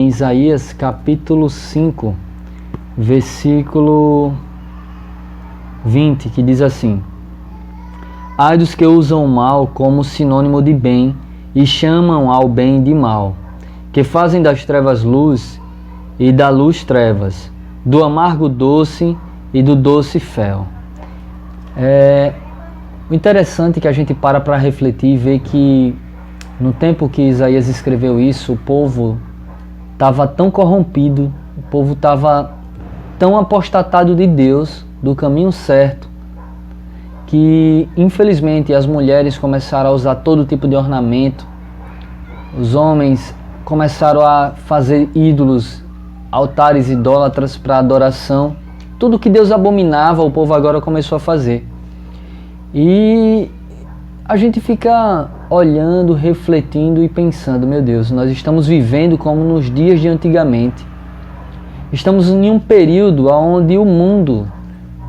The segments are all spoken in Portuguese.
Em Isaías capítulo 5, versículo 20, que diz assim: Ai dos que usam o mal como sinônimo de bem e chamam ao bem de mal, que fazem das trevas luz e da luz trevas, do amargo doce e do doce fel. O interessante é que a gente para refletir e ver que no tempo que Isaías escreveu isso, o povo estava tão corrompido, o povo estava tão apostatado de Deus, do caminho certo, que infelizmente as mulheres começaram a usar todo tipo de ornamento, os homens começaram a fazer ídolos, altares idólatras para adoração. Tudo que Deus abominava, o povo agora começou a fazer. E a gente fica olhando, refletindo e pensando: meu Deus, nós estamos vivendo como nos dias de antigamente. Estamos em um período onde o mundo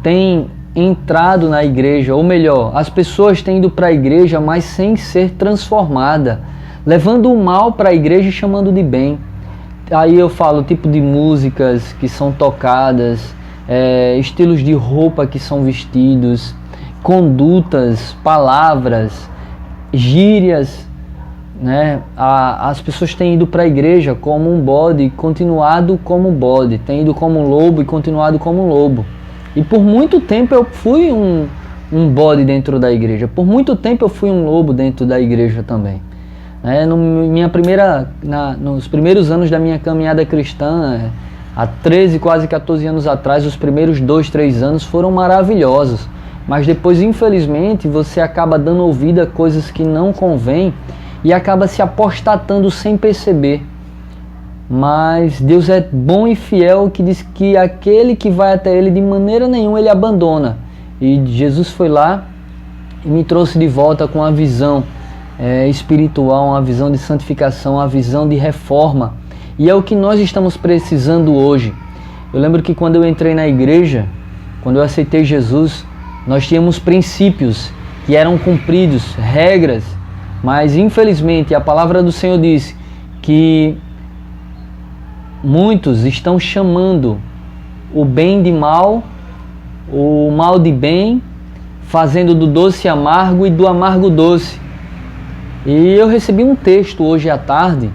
tem entrado na igreja, ou melhor, as pessoas têm ido para a igreja, mas sem ser transformada, levando o mal para a igreja e chamando de bem. Aí eu falo tipo de músicas que são tocadas, estilos de roupa que são vestidos, condutas, palavras, gírias, né? As pessoas têm ido para a igreja como um bode e continuado como bode, têm ido como lobo e continuado como lobo. E por muito tempo eu fui um bode dentro da igreja, por muito tempo eu fui um lobo dentro da igreja também. Nos primeiros anos da minha caminhada cristã, há 13, quase 14 anos atrás, os primeiros 2, 3 anos foram maravilhosos. Mas depois, infelizmente, você acaba dando ouvido a coisas que não convém e acaba se apostatando sem perceber. Mas Deus é bom e fiel, que diz que aquele que vai até Ele, de maneira nenhuma Ele abandona. E Jesus foi lá e me trouxe de volta com uma visão espiritual, uma visão de santificação, uma visão de reforma. E é o que nós estamos precisando hoje. Eu lembro que quando eu entrei na igreja, quando eu aceitei Jesus, nós tínhamos princípios que eram cumpridos, regras, mas infelizmente a palavra do Senhor diz que muitos estão chamando o bem de mal, o mal de bem, fazendo do doce amargo e do amargo doce. E eu recebi um texto hoje à tarde,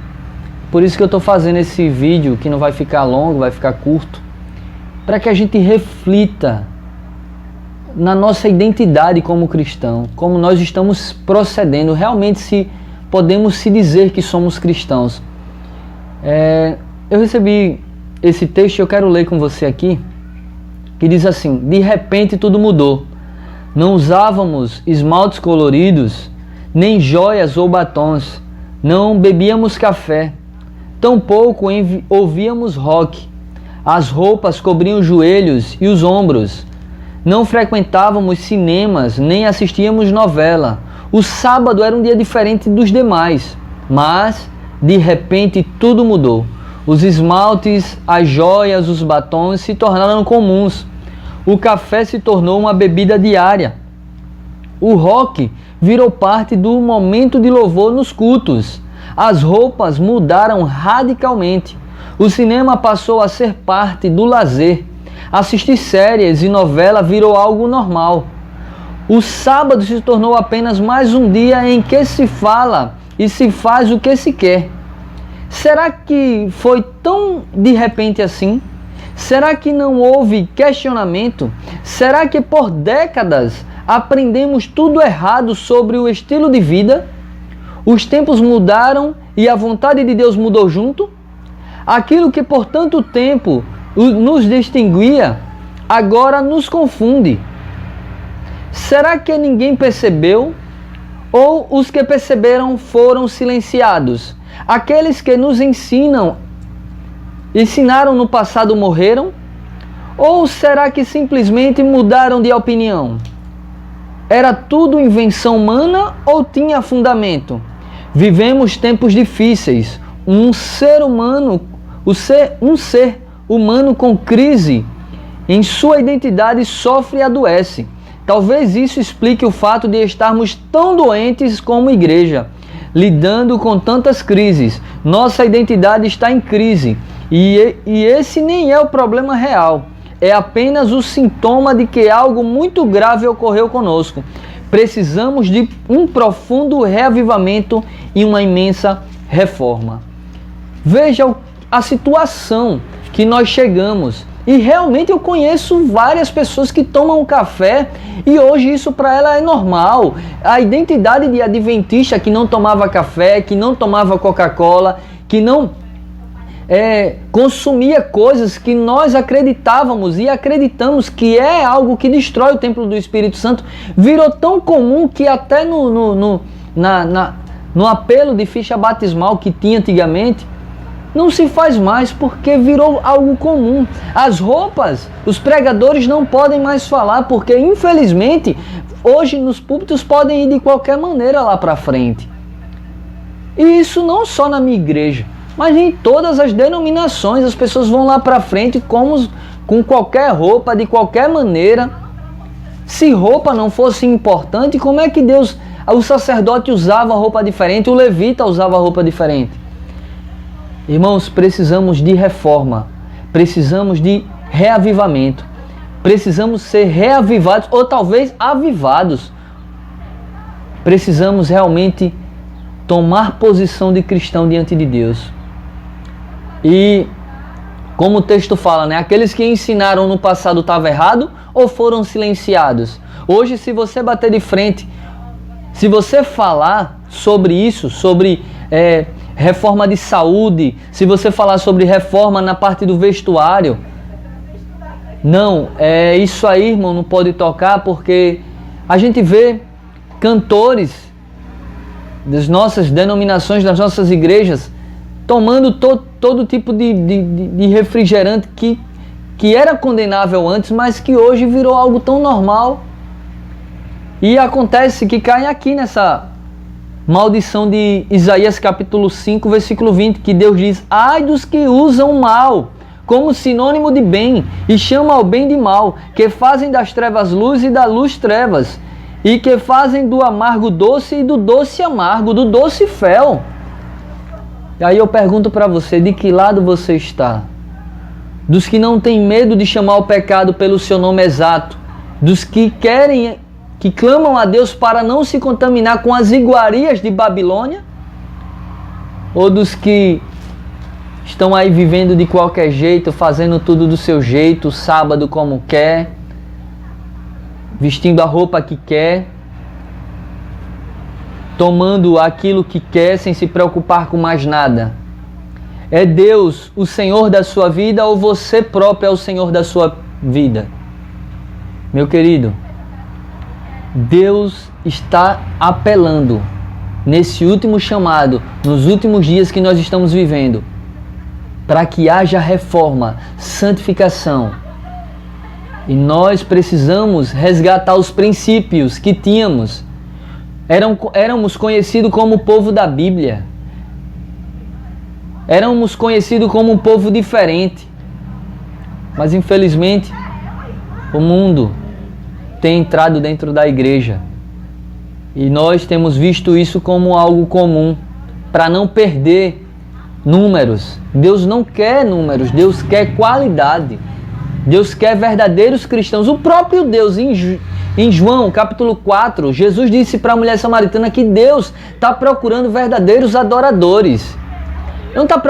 por isso que eu estou fazendo esse vídeo, que não vai ficar longo, vai ficar curto, para que a gente reflita na nossa identidade como cristão, como nós estamos procedendo, realmente se podemos se dizer que somos cristãos. Eu recebi esse texto e eu quero ler com você aqui, que diz assim: de repente tudo mudou. Não usávamos esmaltes coloridos, nem joias ou batons, não bebíamos café, tampouco ouvíamos rock. As roupas cobriam os joelhos e os ombros. Não frequentávamos cinemas, nem assistíamos novela. O sábado era um dia diferente dos demais. Mas, de repente, tudo mudou. Os esmaltes, as joias, os batons se tornaram comuns. O café se tornou uma bebida diária. O rock virou parte do momento de louvor nos cultos. As roupas mudaram radicalmente. O cinema passou a ser parte do lazer. Assistir séries e novela virou algo normal. O sábado se tornou apenas mais um dia em que se fala e se faz o que se quer. Será que foi tão de repente assim? Será que não houve questionamento? Será que por décadas aprendemos tudo errado sobre o estilo de vida? Os tempos mudaram e a vontade de Deus mudou junto? Aquilo que por tanto tempo nos distinguia, agora nos confunde. Será que ninguém percebeu? Ou os que perceberam foram silenciados? Aqueles que nos ensinaram no passado morreram? Ou será que simplesmente mudaram de opinião? Era tudo invenção humana ou tinha fundamento? Vivemos tempos difíceis. Um ser humano com crise em sua identidade sofre e adoece. Talvez isso explique o fato de estarmos tão doentes como igreja. lidando com tantas crises. Nossa identidade está em crise. E esse nem é o problema real. É apenas o sintoma de que algo muito grave ocorreu conosco. Precisamos de um profundo reavivamento e uma imensa reforma. Veja a situação que nós chegamos. E realmente eu conheço várias pessoas que tomam café e hoje isso para ela é normal. A identidade de adventista que não tomava café, que não tomava Coca-Cola, que não consumia coisas que nós acreditávamos e acreditamos que é algo que destrói o templo do Espírito Santo, virou tão comum que até no apelo de ficha batismal que tinha antigamente, não se faz mais porque virou algo comum. As roupas, os pregadores não podem mais falar porque, infelizmente, hoje nos púlpitos podem ir de qualquer maneira lá para frente. E isso não só na minha igreja, mas em todas as denominações. As pessoas vão lá para frente com qualquer roupa, de qualquer maneira. Se roupa não fosse importante, como é que o sacerdote usava roupa diferente, o levita usava roupa diferente? Irmãos, precisamos de reforma, precisamos de reavivamento, precisamos ser reavivados ou talvez avivados. Precisamos realmente tomar posição de cristão diante de Deus. E como o texto fala, né? Aqueles que ensinaram no passado estavam errado ou foram silenciados? Hoje, se você bater de frente, se você falar sobre isso, sobre reforma de saúde, se você falar sobre reforma na parte do vestuário, não, isso aí, irmão, não pode tocar, porque a gente vê cantores das nossas denominações, das nossas igrejas, tomando todo tipo de refrigerante que era condenável antes, mas que hoje virou algo tão normal. E acontece que caem aqui nessa maldição de Isaías capítulo 5, versículo 20, que Deus diz: ai dos que usam mal como sinônimo de bem, e chamam ao bem de mal, que fazem das trevas luz e da luz trevas, e que fazem do amargo doce e do doce amargo, do doce fel. E aí eu pergunto para você, de que lado você está? Dos que não têm medo de chamar o pecado pelo seu nome exato, dos que clamam a Deus para não se contaminar com as iguarias de Babilônia? Ou dos que estão aí vivendo de qualquer jeito, fazendo tudo do seu jeito, sábado como quer, vestindo a roupa que quer, tomando aquilo que quer sem se preocupar com mais nada? É Deus o Senhor da sua vida ou você próprio é o Senhor da sua vida? Meu querido, Deus está apelando nesse último chamado, nos últimos dias que nós estamos vivendo, para que haja reforma, santificação. E nós precisamos resgatar os princípios que tínhamos. Éramos conhecidos como o povo da Bíblia. Éramos conhecidos como um povo diferente. Mas infelizmente, o mundo tem entrado dentro da igreja. E nós temos visto isso como algo comum, para não perder números. Deus não quer números, Deus quer qualidade. Deus quer verdadeiros cristãos. O próprio Deus, em João capítulo 4, Jesus disse para a mulher samaritana que Deus está procurando verdadeiros adoradores. Não está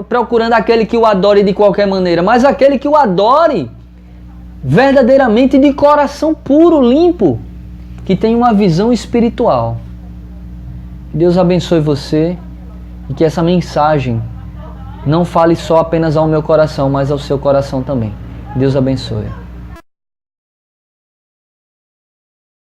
procurando aquele que o adore de qualquer maneira, mas aquele que o adore verdadeiramente de coração puro, limpo, que tem uma visão espiritual. Deus abençoe você e que essa mensagem não fale só apenas ao meu coração, mas ao seu coração também. Deus abençoe.